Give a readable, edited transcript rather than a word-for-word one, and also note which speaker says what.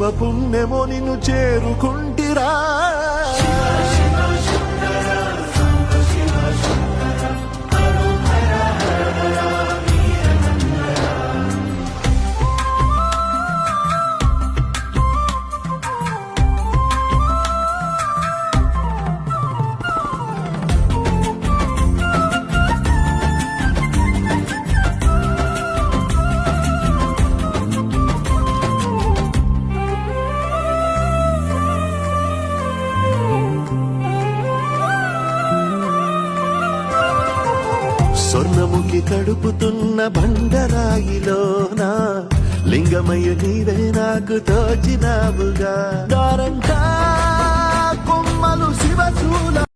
Speaker 1: పుణ్యమో నిన్ను చేరుకుంటిరా. స్వర్ణముఖి తడుపుతున్న బండరాయిలోనా లింగమయ్య నీవే నాకు తోచినావుగా. దారంతా కొమ్మలు శివశూల